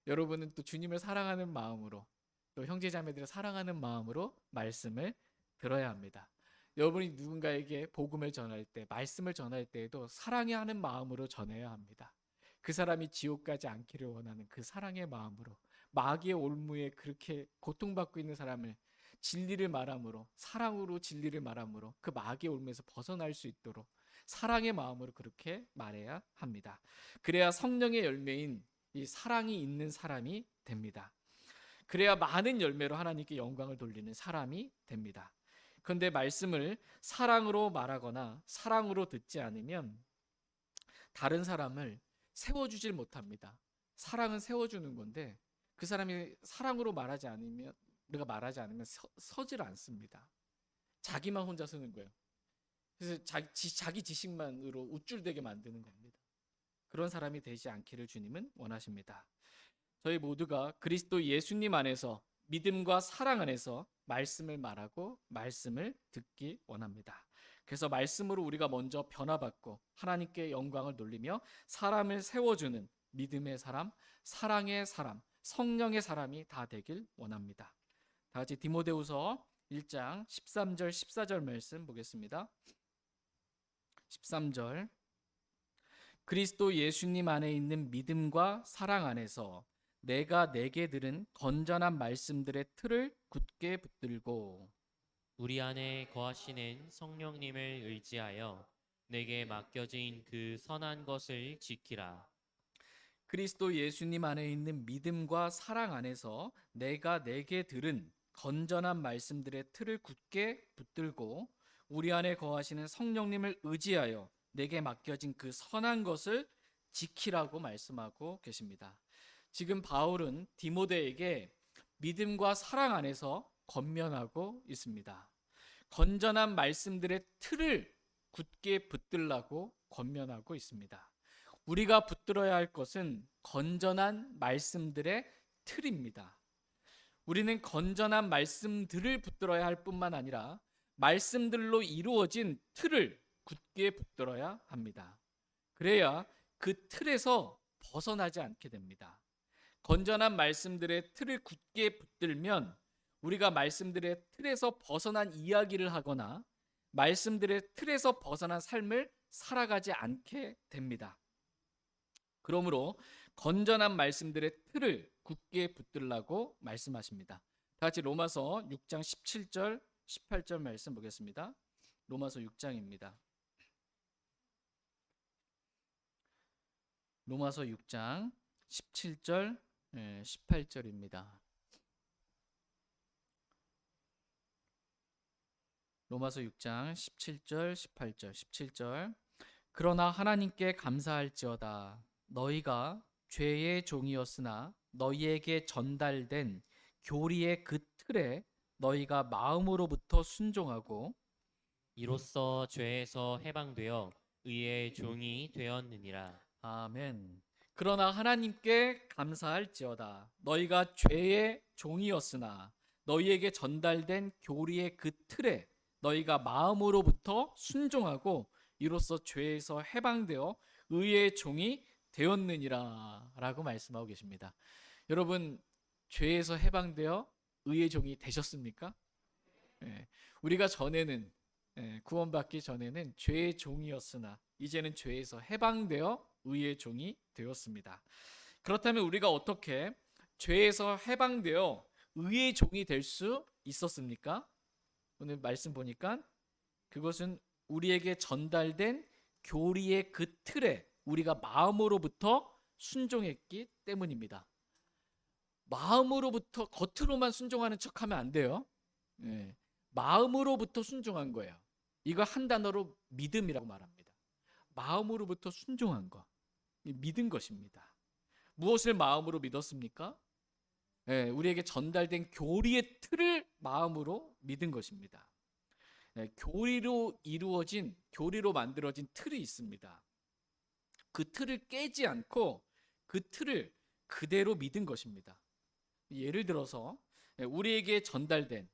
여러분은 또 주님을 사랑하는 마음으로, 또 형제자매들을 사랑하는 마음으로 말씀을 들어야 합니다. 여러분이 누군가에게 복음을 전할 때, 말씀을 전할 때에도 사랑해 하는 마음으로 전해야 합니다. 그 사람이 지옥 가지 않기를 원하는 그 사랑의 마음으로, 마귀의 올무에 그렇게 고통받고 있는 사람을 진리를 말함으로, 사랑으로 진리를 말함으로 그 마귀의 올무에서 벗어날 수 있도록 사랑의 마음으로 그렇게 말해야 합니다. 그래야 성령의 열매인 이 사랑이 있는 사람이 됩니다. 그래야 많은 열매로 하나님께 영광을 돌리는 사람이 됩니다. 그런데 말씀을 사랑으로 말하거나 사랑으로 듣지 않으면 다른 사람을 세워주질 못합니다. 사랑은 세워주는 건데 그 사람이 사랑으로 말하지 않으면 우리가 말하지 않으면 서질 않습니다. 자기만 혼자 서는 거예요. 그래서 자기 지식만으로 우쭐대게 만드는 겁니다. 그런 사람이 되지 않기를 주님은 원하십니다. 저희 모두가 그리스도 예수님 안에서 믿음과 사랑 안에서 말씀을 말하고 말씀을 듣기 원합니다. 그래서 말씀으로 우리가 먼저 변화받고 하나님께 영광을 돌리며 사람을 세워주는 믿음의 사람, 사랑의 사람, 성령의 사람이 다 되길 원합니다. 다 같이 디모데후서 1장 13절 14절 말씀 보겠습니다. 13절 그리스도 예수님 안에 있는 믿음과 사랑 안에서 내가 내게 들은 건전한 말씀들의 틀을 굳게 붙들고 우리 안에 거하시는 성령님을 의지하여 내게 맡겨진 그 선한 것을 지키라. 그리스도 예수님 안에 있는 믿음과 사랑 안에서 내가 내게 들은 건전한 말씀들의 틀을 굳게 붙들고 우리 안에 거하시는 성령님을 의지하여 내게 맡겨진 그 선한 것을 지키라고 말씀하고 계십니다. 지금 바울은 디모데에게 믿음과 사랑 안에서 권면하고 있습니다. 건전한 말씀들의 틀을 굳게 붙들라고 권면하고 있습니다. 우리가 붙들어야 할 것은 건전한 말씀들의 틀입니다. 우리는 건전한 말씀들을 붙들어야 할 뿐만 아니라 말씀들로 이루어진 틀을 굳게 붙들어야 합니다. 그래야 그 틀에서 벗어나지 않게 됩니다. 건전한 말씀들의 틀을 굳게 붙들면 우리가 말씀들의 틀에서 벗어난 이야기를 하거나 말씀들의 틀에서 벗어난 삶을 살아가지 않게 됩니다. 그러므로 건전한 말씀들의 틀을 굳게 붙들라고 말씀하십니다. 다 같이 로마서 6장 17절 18절 말씀 보겠습니다. 로마서 6장입니다. 로마서 6장 17절 18절입니다. 로마서 6장 17절 18절 17절 그러나 하나님께 감사할지어다 너희가 죄의 종이었으나 너희에게 전달된 교리의 그 틀에 너희가 마음으로부터 순종하고 이로써 죄에서 해방되어 의의 종이 되었느니라. 아멘. 그러나 하나님께 감사할지어다 너희가 죄의 종이었으나 너희에게 전달된 교리의 그 틀에 너희가 마음으로부터 순종하고 이로써 죄에서 해방되어 의의 종이 되었느니라 라고 말씀하고 계십니다. 여러분 죄에서 해방되어 의의 종이 되셨습니까? 우리가 전에는 구원받기 전에는 죄의 종이었으나 이제는 죄에서 해방되어 의의 종이 되었습니다. 그렇다면 우리가 어떻게 죄에서 해방되어 의의 종이 될 수 있었습니까? 오늘 말씀 보니까 그것은 우리에게 전달된 교리의 그 틀에 우리가 마음으로부터 순종했기 때문입니다. 마음으로부터 겉으로만 순종하는 척하면 안 돼요. 마음으로부터 순종한 거예요. 이거 한 단어로 믿음이라고 말합니다. 마음으로부터 순종한 거, 믿은 것입니다. 무엇을 마음으로 믿었습니까? 우리에게 전달된 교리의 틀을 마음으로 믿은 것입니다. 교리로 이루어진, 교리로 만들어진 틀이 있습니다. 그 틀을 깨지 않고 그 틀을 그대로 믿은 것입니다. 예를 들어서 우리에게 전달된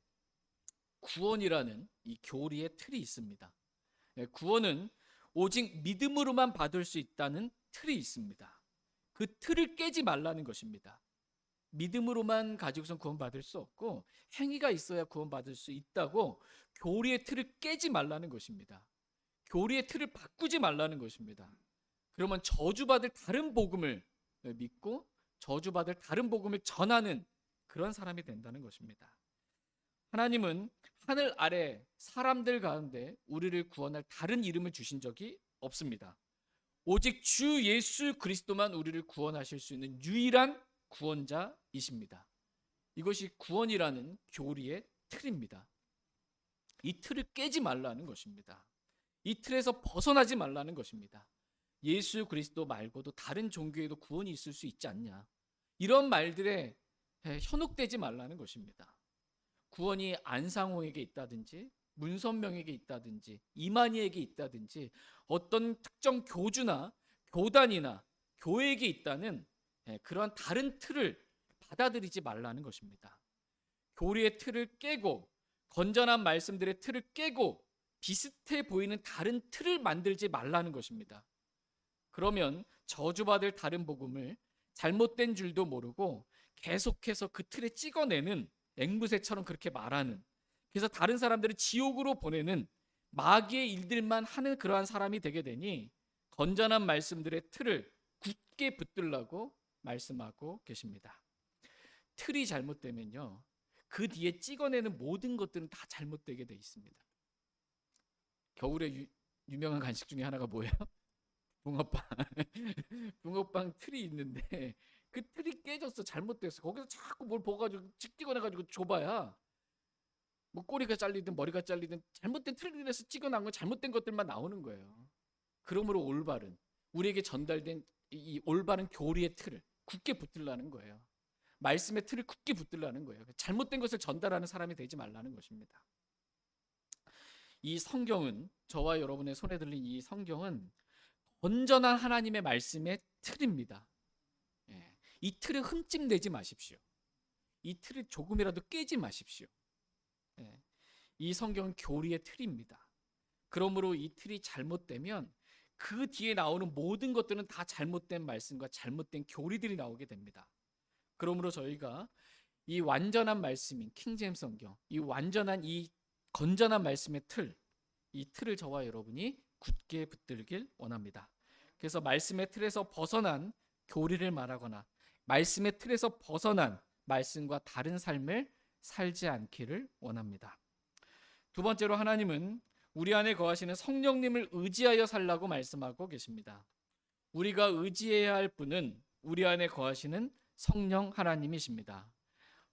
구원이라는 이 교리의 틀이 있습니다. 구원은 오직 믿음으로만 받을 수 있다는 틀이 있습니다. 그 틀을 깨지 말라는 것입니다. 믿음으로만 가지고선 구원받을 수 없고 행위가 있어야 구원받을 수 있다고 교리의 틀을 깨지 말라는 것입니다. 교리의 틀을 바꾸지 말라는 것입니다. 그러면 저주받을 다른 복음을 믿고 저주받을 다른 복음을 전하는 그런 사람이 된다는 것입니다. 하나님은 하늘 아래 사람들 가운데 우리를 구원할 다른 이름을 주신 적이 없습니다. 오직 주 예수 그리스도만 우리를 구원하실 수 있는 유일한 구원자이십니다. 이것이 구원이라는 교리의 틀입니다. 이 틀을 깨지 말라는 것입니다. 이 틀에서 벗어나지 말라는 것입니다. 예수 그리스도 말고도 다른 종교에도 구원이 있을 수 있지 않냐. 이런 말들에 현혹되지 말라는 것입니다. 구원이 안상호에게 있다든지 문선명에게 있다든지 이만희에게 있다든지 어떤 특정 교주나 교단이나 교회에게 있다는 그러한 다른 틀을 받아들이지 말라는 것입니다. 교리의 틀을 깨고 건전한 말씀들의 틀을 깨고 비슷해 보이는 다른 틀을 만들지 말라는 것입니다. 그러면 저주받을 다른 복음을 잘못된 줄도 모르고 계속해서 그 틀에 찍어내는 앵무새처럼 그렇게 말하는, 그래서 다른 사람들을 지옥으로 보내는 마귀의 일들만 하는 그러한 사람이 되게 되니 건전한 말씀들의 틀을 굳게 붙들라고 말씀하고 계십니다. 틀이 잘못되면요, 그 뒤에 찍어내는 모든 것들은 다 잘못되게 돼 있습니다. 겨울에 유명한 간식 중에 하나가 뭐예요? 붕어빵. 붕어빵 틀이 있는데 그 틀이 깨졌어, 잘못됐어. 거기서 자꾸 뭘 보가지고 찍어내가지고 줘봐야 뭐 꼬리가 잘리든 머리가 잘리든 잘못된 틀에서 찍어난 건 잘못된 것들만 나오는 거예요. 그러므로 올바른, 우리에게 전달된 이 올바른 교리의 틀을 굳게 붙들라는 거예요. 말씀의 틀을 굳게 붙들라는 거예요. 잘못된 것을 전달하는 사람이 되지 말라는 것입니다. 이 성경은, 저와 여러분의 손에 들린 이 성경은 온전한 하나님의 말씀의 틀입니다. 이 틀을 흠집내지 마십시오. 이 틀을 조금이라도 깨지 마십시오. 이 성경은 교리의 틀입니다. 그러므로 이 틀이 잘못되면 그 뒤에 나오는 모든 것들은 다 잘못된 말씀과 잘못된 교리들이 나오게 됩니다. 그러므로 저희가 이 완전한 말씀인 킹제임스 성경, 이 완전한 이 건전한 말씀의 틀, 이 틀을 저와 여러분이 굳게 붙들길 원합니다. 그래서 말씀의 틀에서 벗어난 교리를 말하거나 말씀의 틀에서 벗어난 말씀과 다른 삶을 살지 않기를 원합니다. 두 번째로, 하나님은 우리 안에 거하시는 성령님을 의지하여 살라고 말씀하고 계십니다. 우리가 의지해야 할 분은 우리 안에 거하시는 성령 하나님이십니다.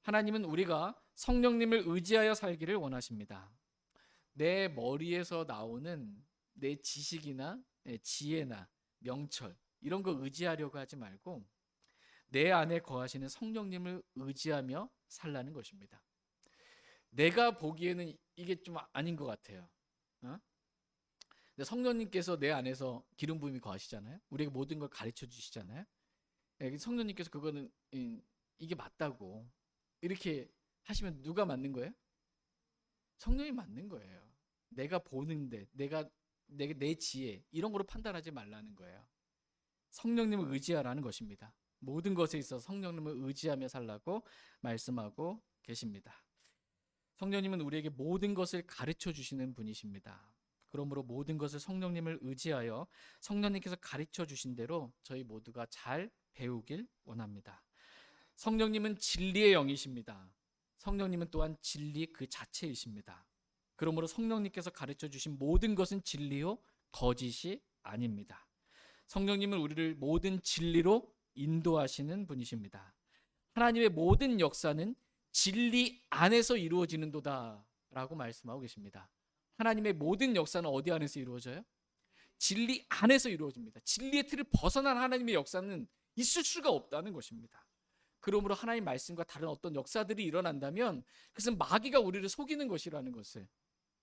하나님은 우리가 성령님을 의지하여 살기를 원하십니다. 내 머리에서 나오는 내 지식이나 지혜나 명철, 이런 거 의지하려고 하지 말고 내 안에 거하시는 성령님을 의지하며 살라는 것입니다. 내가 보기에는 이게 좀 아닌 것 같아요. 근데 성령님께서 내 안에서 기름 부음이 거하시잖아요. 우리에게 모든 걸 가르쳐 주시잖아요. 성령님께서 그거는 이게 맞다고 이렇게 하시면 누가 맞는 거예요? 성령이 맞는 거예요. 내가 보는데 내 지혜 이런 거로 판단하지 말라는 거예요. 성령님을 의지하라는 것입니다. 모든 것에 있어서 성령님을 의지하며 살라고 말씀하고 계십니다. 성령님은 우리에게 모든 것을 가르쳐 주시는 분이십니다. 그러므로 모든 것을 성령님을 의지하여 성령님께서 가르쳐 주신 대로 저희 모두가 잘 배우길 원합니다. 성령님은 진리의 영이십니다. 성령님은 또한 진리 그 자체이십니다. 그러므로 성령님께서 가르쳐 주신 모든 것은 진리요 거짓이 아닙니다. 성령님은 우리를 모든 진리로 인도하시는 분이십니다. 하나님의 모든 역사는 진리 안에서 이루어지는도다 라고 말씀하고 계십니다. 하나님의 모든 역사는 어디 안에서 이루어져요? 진리 안에서 이루어집니다. 진리의 틀을 벗어난 하나님의 역사는 있을 수가 없다는 것입니다. 그러므로 하나님 말씀과 다른 어떤 역사들이 일어난다면 그것은 마귀가 우리를 속이는 것이라는 것을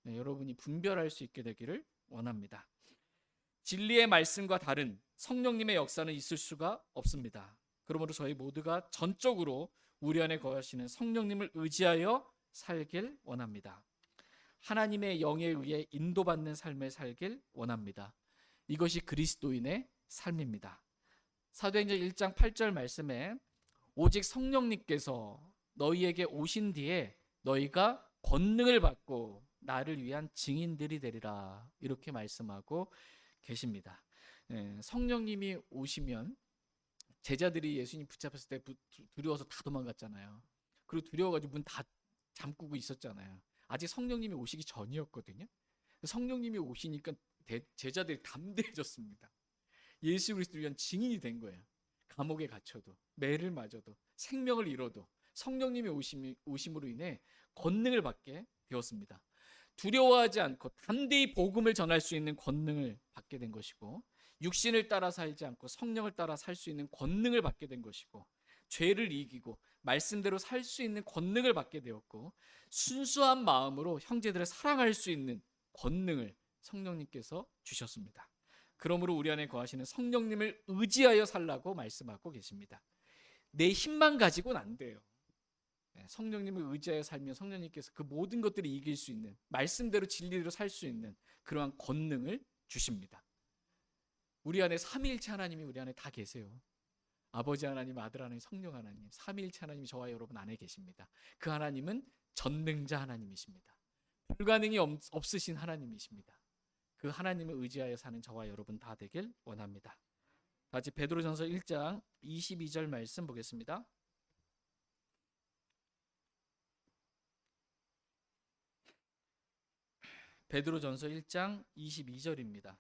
여러분이 분별할 수 있게 되기를 원합니다. 진리의 말씀과 다른 성령님의 역사는 있을 수가 없습니다. 그러므로 저희 모두가 전적으로 우리 안에 거하시는 성령님을 의지하여 살길 원합니다. 하나님의 영에 의해 인도받는 삶을 살길 원합니다. 이것이 그리스도인의 삶입니다. 사도행전 1장 8절 말씀에 오직 성령님께서 너희에게 오신 뒤에 너희가 권능을 받고 나를 위한 증인들이 되리라, 이렇게 말씀하고 계십니다. 성령님이 오시면 제자들이 예수님 붙잡혔을 때 두려워서 다 도망갔잖아요. 그리고 두려워가지고 문 다 잠그고 있었잖아요. 아직 성령님이 오시기 전이었거든요. 성령님이 오시니까 제자들이 담대해졌습니다. 예수 그리스도를 위한 증인이 된 거예요. 감옥에 갇혀도, 매를 맞아도, 생명을 잃어도 성령님의 오심으로 인해 권능을 받게 되었습니다. 두려워하지 않고 담대히 복음을 전할 수 있는 권능을 받게 된 것이고, 육신을 따라 살지 않고 성령을 따라 살 수 있는 권능을 받게 된 것이고, 죄를 이기고 말씀대로 살 수 있는 권능을 받게 되었고, 순수한 마음으로 형제들을 사랑할 수 있는 권능을 성령님께서 주셨습니다. 그러므로 우리 안에 거하시는 성령님을 의지하여 살라고 말씀하고 계십니다. 내 힘만 가지고는 안 돼요. 성령님을 의지하여 살면 성령님께서 그 모든 것들을 이길 수 있는, 말씀대로 진리대로 살 수 있는 그러한 권능을 주십니다. 우리 안에 삼위일체 하나님이 우리 안에 다 계세요. 아버지 하나님, 아들 하나님, 성령 하나님, 삼위일체 하나님이 저와 여러분 안에 계십니다. 그 하나님은 전능자 하나님이십니다. 불가능이 없으신 하나님이십니다. 그 하나님을 의지하여 사는 저와 여러분 다 되길 원합니다. 다시 베드로전서 1장 22절 말씀 보겠습니다. 베드로전서 1장 22절입니다.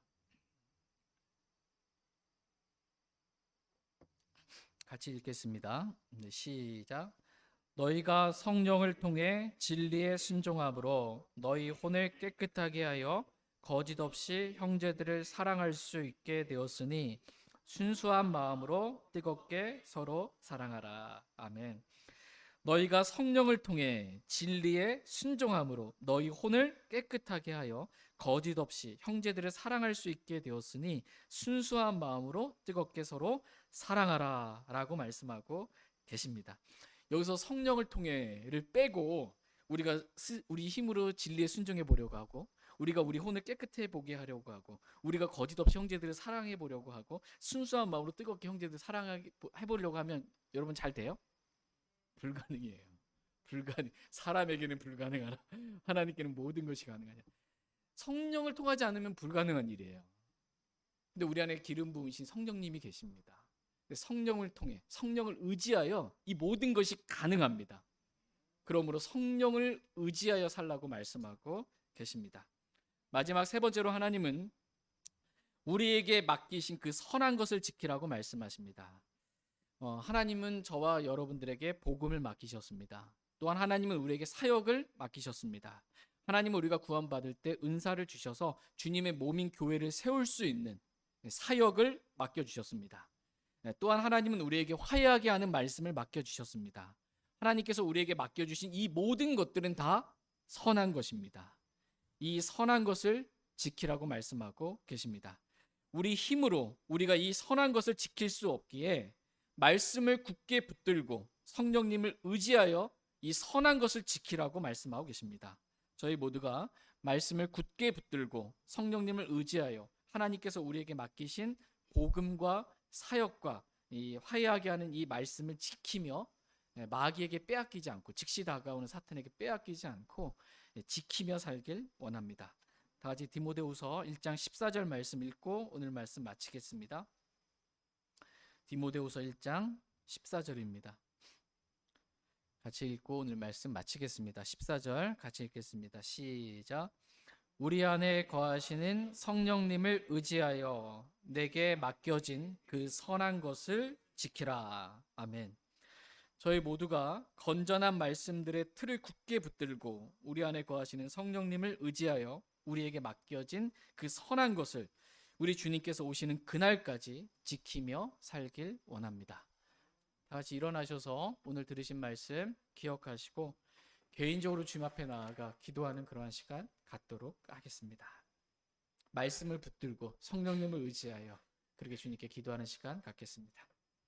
같이 읽겠습니다. 네, 시작. 너희가 성령을 통해 진리에 순종함으로 너희 혼을 깨끗하게 하여 거짓 없이 형제들을 사랑할 수 있게 되었으니 순수한 마음으로 뜨겁게 서로 사랑하라. 아멘. 너희가 성령을 통해 진리에 순종함으로 너희 혼을 깨끗하게 하여 거짓 없이 형제들을 사랑할 수 있게 되었으니 순수한 마음으로 뜨겁게 서로 사랑하라 라고 말씀하고 계십니다. 여기서 성령을 통해를 빼고 우리가 우리 힘으로 진리에 순종해 보려고 하고, 우리가 우리 혼을 깨끗해 보게 하려고 하고, 우리가 거짓 없이 형제들을 사랑해 보려고 하고, 순수한 마음으로 뜨겁게 형제들을 사랑해 보려고 하면 여러분 잘 돼요? 불가능이에요. 불가능. 사람에게는 불가능하나 하나님께는 모든 것이 가능하냐. 성령을 통하지 않으면 불가능한 일이에요. 근데 우리 안에 기름 부으신 성령님이 계십니다. 성령을 통해, 성령을 의지하여 이 모든 것이 가능합니다. 그러므로 성령을 의지하여 살라고 말씀하고 계십니다. 마지막 세 번째로 하나님은 우리에게 맡기신 그 선한 것을 지키라고 말씀하십니다. 하나님은 저와 여러분들에게 복음을 맡기셨습니다. 또한 하나님은 우리에게 사역을 맡기셨습니다. 하나님은 우리가 구원받을 때 은사를 주셔서 주님의 몸인 교회를 세울 수 있는 사역을 맡겨주셨습니다. 또한 하나님은 우리에게 화해하게 하는 말씀을 맡겨주셨습니다. 하나님께서 우리에게 맡겨주신 이 모든 것들은 다 선한 것입니다. 이 선한 것을 지키라고 말씀하고 계십니다. 우리 힘으로 우리가 이 선한 것을 지킬 수 없기에 말씀을 굳게 붙들고 성령님을 의지하여 이 선한 것을 지키라고 말씀하고 계십니다. 저희 모두가 말씀을 굳게 붙들고 성령님을 의지하여 하나님께서 우리에게 맡기신 복음과 사역과 이 화해하게 하는 이 말씀을 지키며 마귀에게 빼앗기지 않고, 즉시 다가오는 사탄에게 빼앗기지 않고 지키며 살길 원합니다. 다 같이 디모데후서 1장 14절 말씀 읽고 오늘 말씀 마치겠습니다. 디모데후서 1장 14절입니다. 같이 읽고 오늘 말씀 마치겠습니다. 14절 같이 읽겠습니다. 시작. 우리 안에 거하시는 성령님을 의지하여 내게 맡겨진 그 선한 것을 지키라. 아멘. 저희 모두가 건전한 말씀들의 틀을 굳게 붙들고 우리 안에 거하시는 성령님을 의지하여 우리에게 맡겨진 그 선한 것을 우리 주님께서 오시는 그날까지 지키며 살길 원합니다. 다 같이 일어나셔서 오늘 들으신 말씀 기억하시고 개인적으로 주님 앞에 나아가 기도하는 그러한 시간 갖도록 하겠습니다. 말씀을 붙들고 성령님을 의지하여 그렇게 주님께 기도하는 시간 갖겠습니다.